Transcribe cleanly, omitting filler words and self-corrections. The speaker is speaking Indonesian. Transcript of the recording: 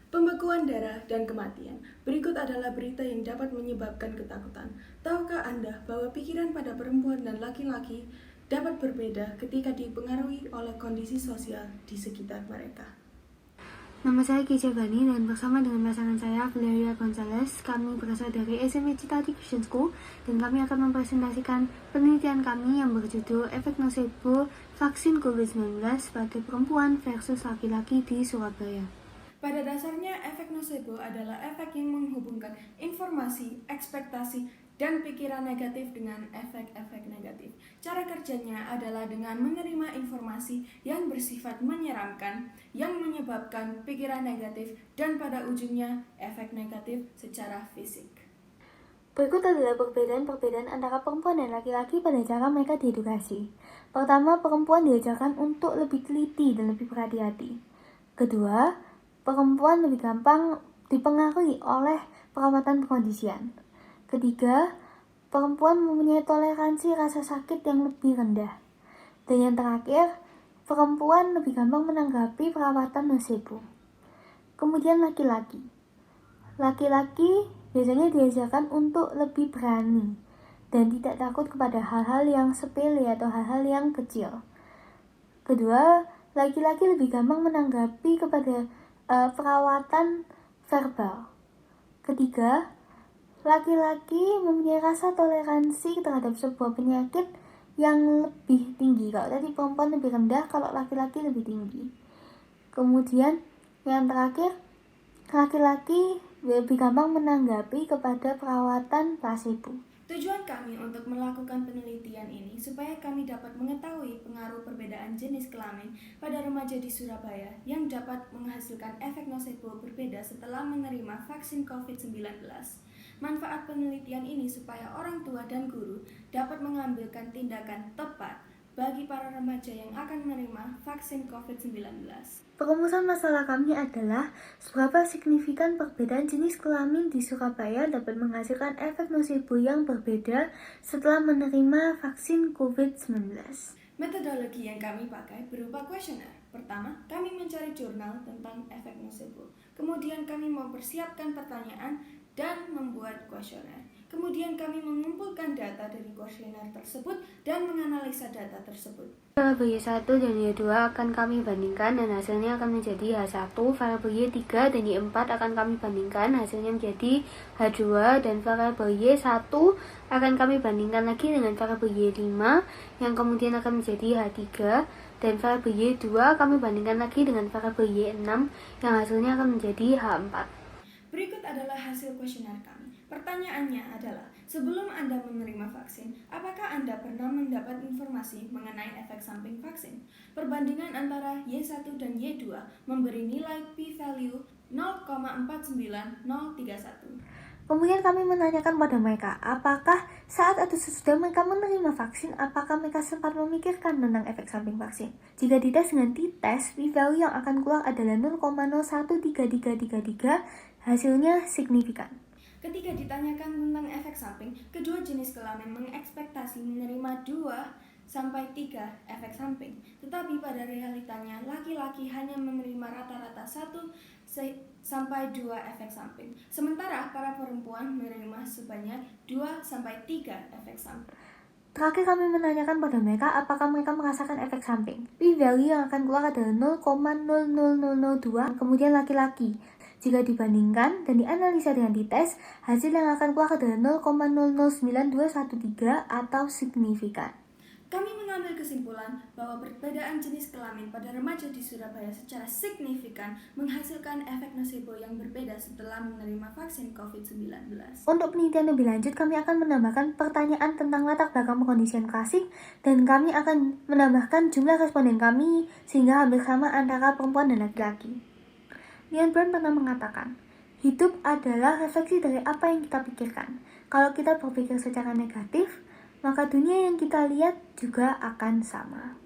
Pembekuan darah dan kematian. Berikut adalah berita yang dapat menyebabkan ketakutan. Tahukah Anda bahwa pikiran pada perempuan dan laki-laki dapat berbeda ketika dipengaruhi oleh kondisi sosial di sekitar mereka? Nama saya Keisha Bani dan bersama dengan pasangan saya, Valeria Gonzalez, kami berasal dari SMA Citati Christian School dan kami akan mempresentasikan penelitian kami yang berjudul Efek Nosebo Vaksin COVID-19 pada perempuan versus laki-laki di Surabaya. Pada dasarnya, efek nosebo adalah efek yang menghubungkan informasi, ekspektasi, dan pikiran negatif dengan efek-efek negatif. Cara kerjanya adalah dengan menerima informasi yang bersifat menyeramkan, yang menyebabkan pikiran negatif, dan pada ujungnya efek negatif secara fisik. Berikut adalah perbedaan-perbedaan antara perempuan dan laki-laki pada cara mereka diedukasi. Pertama, perempuan diajarkan untuk lebih teliti dan lebih berhati-hati. Kedua, perempuan lebih gampang dipengaruhi oleh perawatan pengkondisian. Ketiga, perempuan mempunyai toleransi rasa sakit yang lebih rendah. Dan yang terakhir, perempuan lebih gampang menanggapi perawatan nosebo. Kemudian laki-laki. Laki-laki biasanya diajarkan untuk lebih berani dan tidak takut kepada hal-hal yang sepele atau hal-hal yang kecil. Kedua, laki-laki lebih gampang menanggapi kepada perawatan verbal. Ketiga, laki-laki mempunyai rasa toleransi terhadap sebuah penyakit yang lebih tinggi. Kalau tadi perempuan lebih rendah, kalau laki-laki lebih tinggi. Kemudian yang terakhir, laki-laki lebih gampang menanggapi kepada perawatan placebo. Tujuan kami untuk melakukan penelitian ini supaya kami dapat mengetahui pengaruh perbedaan jenis kelamin pada remaja di Surabaya yang dapat menghasilkan efek nosebo berbeda setelah menerima vaksin COVID-19. Manfaat penelitian ini supaya orang tua dan guru dapat mengambilkan tindakan tepat bagi para remaja yang akan menerima vaksin COVID-19. Perumusan masalah kami adalah seberapa signifikan perbedaan jenis kelamin di Surabaya dapat menghasilkan efek nosebo yang berbeda setelah menerima vaksin COVID-19. Metodologi yang kami pakai berupa kuesioner. Pertama, kami mencari jurnal tentang efek nosebo. Kemudian kami mempersiapkan pertanyaan dan membuat kuesioner. Kemudian kami mengumpulkan data dari kuesioner tersebut dan menganalisa data tersebut. Variabel Y1 dan Y2 akan kami bandingkan dan hasilnya akan menjadi H1, variabel Y3 dan Y4 akan kami bandingkan, hasilnya menjadi H2, dan variabel Y1 akan kami bandingkan lagi dengan variabel Y5 yang kemudian akan menjadi H3, dan variabel Y2 kami bandingkan lagi dengan variabel Y6 yang hasilnya akan menjadi H4. Berikut adalah hasil kuesioner kami. Pertanyaannya adalah, sebelum Anda menerima vaksin, apakah Anda pernah mendapat informasi mengenai efek samping vaksin? Perbandingan antara Y1 dan Y2 memberi nilai p-value 0,49031. Kemudian kami menanyakan pada mereka, apakah saat atau sesudah mereka menerima vaksin, apakah mereka sempat memikirkan tentang efek samping vaksin? Jika dites dengan t-test, p-value yang akan keluar adalah 0,013333, hasilnya signifikan. Ketika ditanyakan tentang efek samping, kedua jenis kelamin mengekspektasi menerima 2-3 efek samping. Tetapi pada realitanya, laki-laki hanya menerima rata-rata 1-2 efek samping. Sementara para perempuan menerima sebanyak 2-3 efek samping. Terakhir kami menanyakan pada mereka apakah mereka merasakan efek samping. P-value yang akan keluar adalah 0,00002, kemudian laki-laki. Jika dibandingkan dan dianalisa dengan dites, hasil yang akan keluar adalah 0,009213 atau signifikan. Kami mengambil kesimpulan bahwa perbedaan jenis kelamin pada remaja di Surabaya secara signifikan menghasilkan efek nosebo yang berbeda setelah menerima vaksin COVID-19. Untuk penelitian lebih lanjut, kami akan menambahkan pertanyaan tentang latar belakang pengkondisian klasik dan kami akan menambahkan jumlah responden kami sehingga hampir sama antara perempuan dan laki-laki. Lian Brown pernah mengatakan, hidup adalah refleksi dari apa yang kita pikirkan. Kalau kita berpikir secara negatif, maka dunia yang kita lihat juga akan sama.